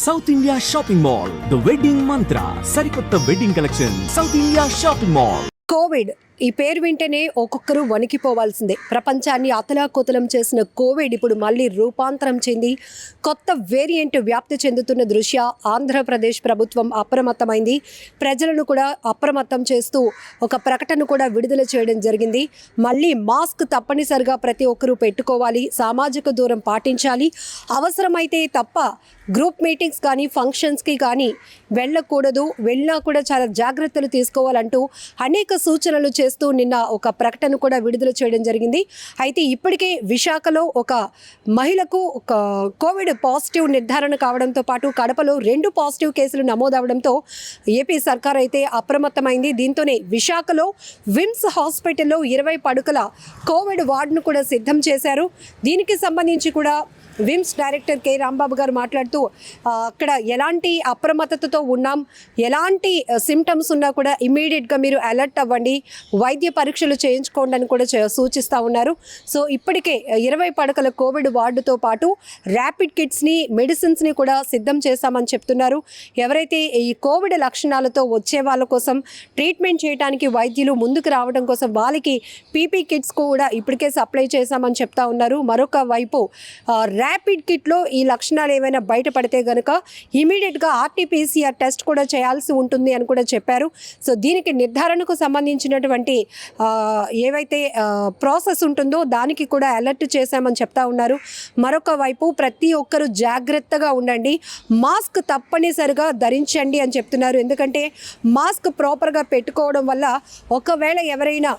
South India shopping mall, the wedding మంత్ర, సరికొత్త wedding collection, south India shopping mall. Covid ఈ పేరు వింటేనే ఒక్కొక్కరు వణికిపోవాల్సిందే. ప్రపంచాన్ని అతలాకుతలం చేసిన కోవిడ్ ఇప్పుడు మళ్ళీ రూపాంతరం చెంది కొత్త వేరియంట్ వ్యాప్తి చెందుతున్న దృష్ట్యా ఆంధ్రప్రదేశ్ ప్రభుత్వం అప్రమత్తమైంది. ప్రజలను కూడా అప్రమత్తం చేస్తూ ఒక ప్రకటన కూడా విడుదల చేయడం జరిగింది. మళ్ళీ మాస్క్ తప్పనిసరిగా ప్రతి ఒక్కరూ పెట్టుకోవాలి, సామాజిక దూరం పాటించాలి, అవసరమైతే తప్ప గ్రూప్ మీటింగ్స్ కానీ ఫంక్షన్స్కి కానీ వెళ్ళకూడదు, వెళ్ళినా కూడా చాలా జాగ్రత్తలు తీసుకోవాలంటూ అనేక సూచనలు చేస్తూ నిన్న ఒక ప్రకటన కూడా విడుదల చేయడం జరిగింది. అయితే ఇప్పటికే విశాఖలో ఒక మహిళకు ఒక కోవిడ్ పాజిటివ్ నిర్ధారణ కావడంతో పాటు కడపలో 2 పాజిటివ్ కేసులు నమోదవడంతో ఏపీ సర్కార్ అయితే అప్రమత్తమైంది. దీంతోనే విశాఖలో విమ్స్ హాస్పిటల్లో 20 పడుకల కోవిడ్ వార్డును కూడా సిద్ధం చేశారు. దీనికి సంబంధించి కూడా విమ్స్ డైరెక్టర్ కె రాంబాబు గారు మాట్లాడుతూ అక్కడ ఎలాంటి అప్రమత్తతతో ఉన్నాం, ఎలాంటి సిమ్టమ్స్ ఉన్నా కూడా ఇమీడియట్గా మీరు అలర్ట్ అవ్వండి, వైద్య పరీక్షలు చేయించుకోండి అని కూడా సూచిస్తూ ఉన్నారు. సో ఇప్పటికే 20 పడకల కోవిడ్ వార్డుతో పాటు ర్యాపిడ్ కిట్స్ని, మెడిసిన్స్ని కూడా సిద్ధం చేశామని చెప్తున్నారు. ఎవరైతే ఈ కోవిడ్ లక్షణాలతో వచ్చే వాళ్ళ కోసం ట్రీట్మెంట్ చేయడానికి వైద్యులు ముందుకు రావడం కోసం వాళ్ళకి పీపీ కిట్స్ కూడా ఇప్పటికే సప్లై చేశామని చెప్తా ఉన్నారు. మరొక వైపు ర్యాపిడ్ కిట్లో ఈ లక్షణాలు ఏమైనా బయటపడితే కనుక ఇమీడియట్గా ఆర్టీపీసీఆర్ టెస్ట్ కూడా చేయాల్సి ఉంటుంది అని కూడా చెప్పారు. సో దీనికి నిర్ధారణకు సంబంధించినటువంటి ఏవైతే ప్రాసెస్ ఉంటుందో దానికి కూడా అలర్ట్ చేశామని చెప్తా ఉన్నారు. మరొక వైపు ప్రతి ఒక్కరూ జాగ్రత్తగా ఉండండి, మాస్క్ తప్పనిసరిగా ధరించండి అని చెప్తున్నారు. ఎందుకంటే మాస్క్ ప్రాపర్గా పెట్టుకోవడం వల్ల ఒకవేళ ఎవరైనా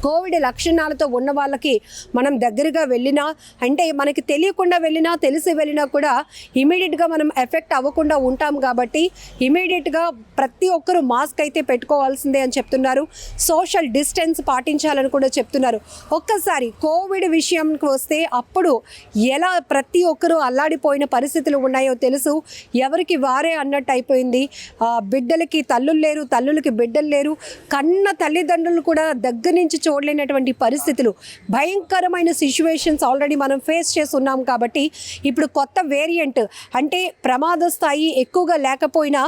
కోవిడ్ లక్షణాలతో ఉన్న వాళ్ళకి మనం దగ్గరగా వెళ్ళినా, అంటే మనకి తెలియకుండా వెళ్ళినా తెలిసి వెళ్ళినా కూడా ఇమీడియట్గా మనం ఎఫెక్ట్ అవ్వకుండా ఉంటాం. కాబట్టి ఇమీడియట్గా ప్రతి ఒక్కరూ మాస్క్ అయితే పెట్టుకోవాల్సిందే అని చెప్తున్నారు. సోషల్ డిస్టెన్స్ పాటించాలని కూడా చెప్తున్నారు. ఒక్కసారి కోవిడ్ విషయంకి వస్తే అప్పుడు ఎలా ప్రతి ఒక్కరూ అల్లాడిపోయిన పరిస్థితులు ఉన్నాయో తెలుసు. ఎవరికి వారే అన్నట్టు అయిపోయింది. బిడ్డలకి తల్లులు లేరు, తల్లులకి బిడ్డలు లేరు, కన్న తల్లిదండ్రులు కూడా దగ్గర నుంచి చూడలేనటువంటి పరిస్థితులు, భయంకరమైన సిచ్యువేషన్స్ ఆల్రెడీ మనం ఫేస్ చేస్తున్నాం. కాబట్టి ఇప్పుడు కొత్త వేరియంట్ అంటే ప్రమాద స్థాయి ఎక్కువగా లేకపోయినా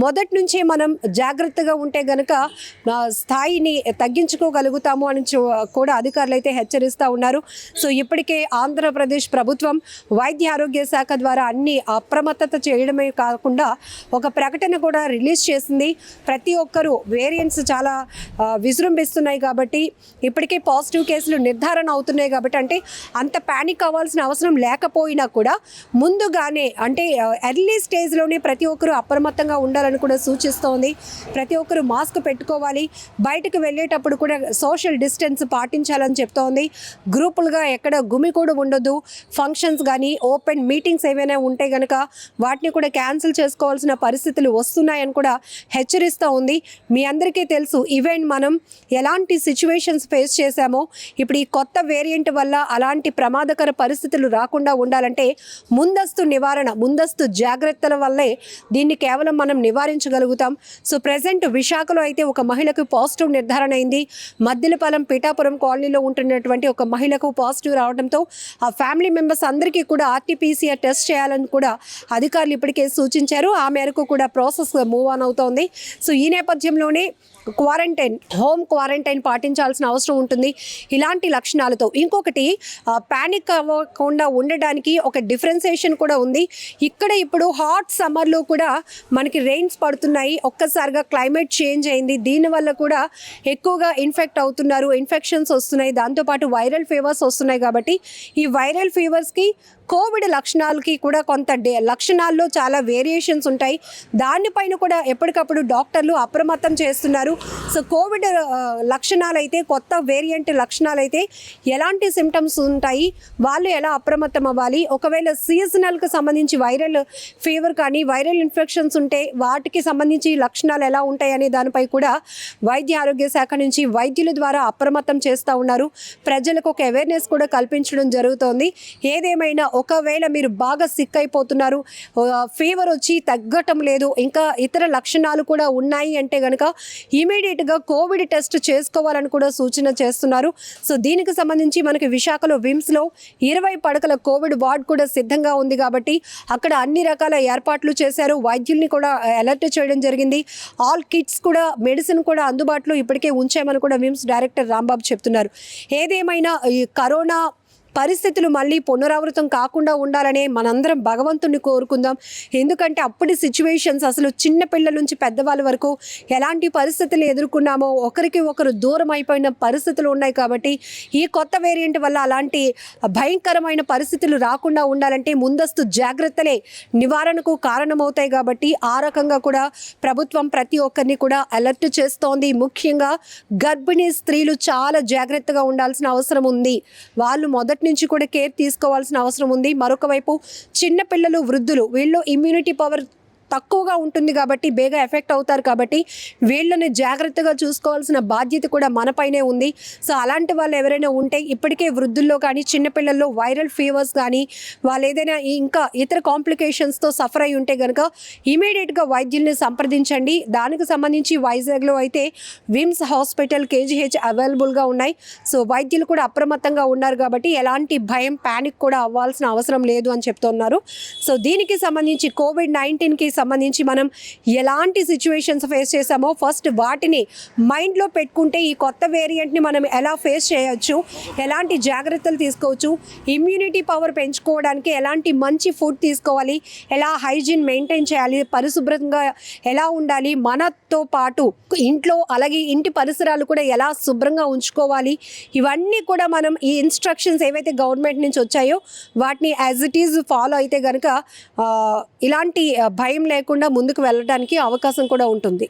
మొదటి నుంచే మనం జాగ్రత్తగా ఉంటే గనక స్థాయిని తగ్గించుకోగలుగుతాము అని కూడా అధికారులు అయితే హెచ్చరిస్తూ ఉన్నారు. సో ఇప్పటికే ఆంధ్రప్రదేశ్ ప్రభుత్వం వైద్య ఆరోగ్య శాఖ ద్వారా అన్ని అప్రమత్తత చేయడమే కాకుండా ఒక ప్రకటన కూడా రిలీజ్ చేసింది. ప్రతి ఒక్కరూ వేరియంట్స్ చాలా విజృంభిస్తున్నాయి కాబట్టి ఇప్పటికే పాజిటివ్ కేసులు నిర్ధారణ అవుతున్నాయి కాబట్టి అంటే అంత ప్యానిక్ అవ్వాల్సిన అవసరం లేకపోయినా కూడా ముందుగానే అంటే ఎర్లీ స్టేజ్లోనే ప్రతి ఒక్కరూ అప్రమత్తంగా ఉండాలని కూడా సూచిస్తోంది. ప్రతి ఒక్కరూ మాస్క్ పెట్టుకోవాలి, బయటకు వెళ్ళేటప్పుడు కూడా సోషల్ డిస్టెన్స్ పాటించాలని చెప్తోంది. గ్రూపులుగా ఎక్కడ గుమికూడు ఉండదు, ఫంక్షన్స్ కానీ ఓపెన్ మీటింగ్స్ ఏమైనా ఉంటే కనుక వాటిని కూడా క్యాన్సిల్ చేసుకోవాల్సిన పరిస్థితులు వస్తున్నాయని కూడా హెచ్చరిస్తూ ఉంది. మీ అందరికీ తెలుసు ఈవెన్ మనం ఎలాంటి సిచ్యువేషన్స్ ఫేస్ చేశామో ఇప్పుడు ఈ కొత్త వేరియంట్ వల్ల అలాంటి ప్రమాదకర పరిస్థితులు రాకుండా ఉండాలంటే ముందస్తు నివారణ, ముందస్తు జాగ్రత్తల వల్లే దీన్ని కేవలం మనం నివారించగలుగుతాం. సో ప్రెసెంట్ విశాఖలో అయితే ఒక మహిళకు పాజిటివ్ నిర్ధారణ అయింది. మద్దిలపాలెం పిఠాపురం కాలనీలో ఉంటున్నటువంటి ఒక మహిళకు పాజిటివ్ రావడంతో ఆ ఫ్యామిలీ మెంబర్స్ అందరికీ కూడా ఆర్టీపీసీఆర్ టెస్ట్ చేయాలని కూడా అధికారులు ఇప్పటికే సూచించారు. ఆ మేరకు కూడా ప్రాసెస్ మూవ్ ఆన్ అవుతోంది. సో ఈ నేపథ్యంలోనే హోమ్ క్వారంటైన్ పాటించాల్సిన అవసరం ఉంటుంది ఇలాంటి లక్షణాలతో. ఇంకొకటి ప్యానిక్ అవ్వకుండా ఉండడానికి ఒక డిఫరెన్సియేషన్ కూడా ఉంది. ఇక్కడ ఇప్పుడు హాట్ సమ్మర్లో కూడా మనకి రెయిన్స్ పడుతున్నాయి, ఒక్కసారిగా క్లైమేట్ చేంజ్ అయింది, దీనివల్ల కూడా ఎక్కువగా ఇన్ఫెక్ట్ అవుతున్నారు, ఇన్ఫెక్షన్స్ వస్తున్నాయి, దాంతోపాటు వైరల్ ఫీవర్స్ వస్తున్నాయి. కాబట్టి ఈ వైరల్ ఫీవర్స్కి కోవిడ్ లక్షణాలకి కూడా కొంత లక్షణాల్లో చాలా వేరియేషన్స్ ఉంటాయి. దానిపైన కూడా ఎప్పటికప్పుడు డాక్టర్లు అప్రమత్తం చేస్తున్నారు. సో కోవిడ్ లక్షణాలైతే, కొత్త వేరియంట్ లక్షణాలైతే ఎలాంటి సిమ్టమ్స్ ఉంటాయి, వాళ్ళు ఎలా అప్రమత్తం అవ్వాలి, ఒకవేళ సీజనల్కి సంబంధించి వైరల్ ఫీవర్ కానీ వైరల్ ఇన్ఫెక్షన్స్ ఉంటే వాటికి సంబంధించి లక్షణాలు ఎలా ఉంటాయి అనే దానిపై కూడా వైద్య ఆరోగ్య శాఖ నుంచి వైద్యుల ద్వారా అప్రమత్తం చేస్తూ ఉన్నారు. ప్రజలకు ఒక అవేర్నెస్ కూడా కల్పించడం జరుగుతోంది. ఏదేమైనా ఒకవేళ మీరు బాగా సిక్ అయిపోతున్నారు, ఫీవర్ వచ్చి తగ్గటం లేదు, ఇంకా ఇతర లక్షణాలు కూడా ఉన్నాయి అంటే కనుక ఇమీడియట్గా కోవిడ్ టెస్ట్ చేసుకోవాలని కూడా సూచన చేస్తున్నారు. సో దీనికి సంబంధించి మనకి విశాఖలో విమ్స్లో 20 పడకల కోవిడ్ వార్డ్ కూడా సిద్ధంగా ఉంది కాబట్టి అక్కడ అన్ని రకాల ఏర్పాట్లు చేశారు. వైద్యుల్ని కూడా అలర్ట్ చేయడం జరిగింది. ఆల్ కిట్స్ కూడా, మెడిసిన్ కూడా అందుబాటులో ఇప్పటికే ఉంచామని కూడా విమ్స్ డైరెక్టర్ రాంబాబు చెప్తున్నారు. ఏదేమైనా ఈ కరోనా పరిస్థితులు మళ్ళీ పునరావృతం కాకుండా ఉండాలనే మనందరం భగవంతుని కోరుకుందాం. ఎందుకంటే అప్పటి సిచ్యువేషన్స్ అసలు చిన్న పిల్లల నుంచి పెద్దవాళ్ళ వరకు ఎలాంటి పరిస్థితులు ఎదుర్కొన్నామో, ఒకరికి ఒకరు దూరం అయిపోయిన పరిస్థితులు ఉన్నాయి. కాబట్టి ఈ కొత్త వేరియంట్ వల్ల అలాంటి భయంకరమైన పరిస్థితులు రాకుండా ఉండాలంటే ముందస్తు జాగ్రత్తలే నివారణకు కారణమవుతాయి. కాబట్టి ఆ రకంగా కూడా ప్రభుత్వం ప్రతి ఒక్కరిని కూడా అలర్ట్ చేస్తోంది. ముఖ్యంగా గర్భిణీ స్త్రీలు చాలా జాగ్రత్తగా ఉండాల్సిన అవసరం ఉంది. వాళ్ళు మొదటి నుంచి కూడా కేర్ తీసుకోవాల్సిన అవసరం ఉంది. మరొక వైపు చిన్నపిల్లలు, వృద్ధులు, వీళ్ళు ఇమ్యూనిటీ పవర్ తక్కువగా ఉంటుంది కాబట్టి బేగా ఎఫెక్ట్ అవుతారు. కాబట్టి వీళ్ళని జాగ్రత్తగా చూసుకోవాల్సిన బాధ్యత కూడా మనపైనే ఉంది. సో అలాంటి వాళ్ళు ఎవరైనా ఉంటే ఇప్పటికే వృద్ధుల్లో కానీ చిన్నపిల్లల్లో వైరల్ ఫీవర్స్ కానీ వాళ్ళు ఏదైనా ఇంకా ఇతర కాంప్లికేషన్స్తో సఫర్ అయి ఉంటే కనుక ఇమీడియట్గా వైద్యుల్ని సంప్రదించండి. దానికి సంబంధించి వైజాగ్లో అయితే విమ్స్ హాస్పిటల్, కేజీహెచ్ అవైలబుల్గా ఉన్నాయి. సో వైద్యులు కూడా అప్రమత్తంగా ఉన్నారు కాబట్టి ఎలాంటి భయం, ప్యానిక్ కూడా అవ్వాల్సిన అవసరం లేదు అని చెప్తున్నారు. సో దీనికి సంబంధించి కోవిడ్-19కి సంబంధించి మనం ఎలాంటి సిచ్యువేషన్స్ ఫేస్ చేసామో ఫస్ట్ వాటిని మైండ్లో పెట్టుకుంటే ఈ కొత్త వేరియంట్ని మనం ఎలా ఫేస్ చేయొచ్చు, ఎలాంటి జాగ్రత్తలు తీసుకోవచ్చు, ఇమ్యూనిటీ పవర్ పెంచుకోవడానికి ఎలాంటి మంచి ఫుడ్ తీసుకోవాలి, ఎలా హైజీన్ మెయింటైన్ చేయాలి, పరిశుభ్రంగా ఎలా ఉండాలి, మనతో పాటు ఇంట్లో అలాగే ఇంటి పరిసరాలు కూడా ఎలా శుభ్రంగా ఉంచుకోవాలి, ఇవన్నీ కూడా మనం ఈ ఇన్స్ట్రక్షన్స్ ఏవైతే గవర్నమెంట్ నుంచి వచ్చాయో వాటిని యాజ్ ఇట్ ఈజ్ ఫాలో అయితే కనుక ఇలాంటి భయం లేకుండా ముందుకు వెళ్ళడానికి అవకాశం కూడా ఉంటుంది.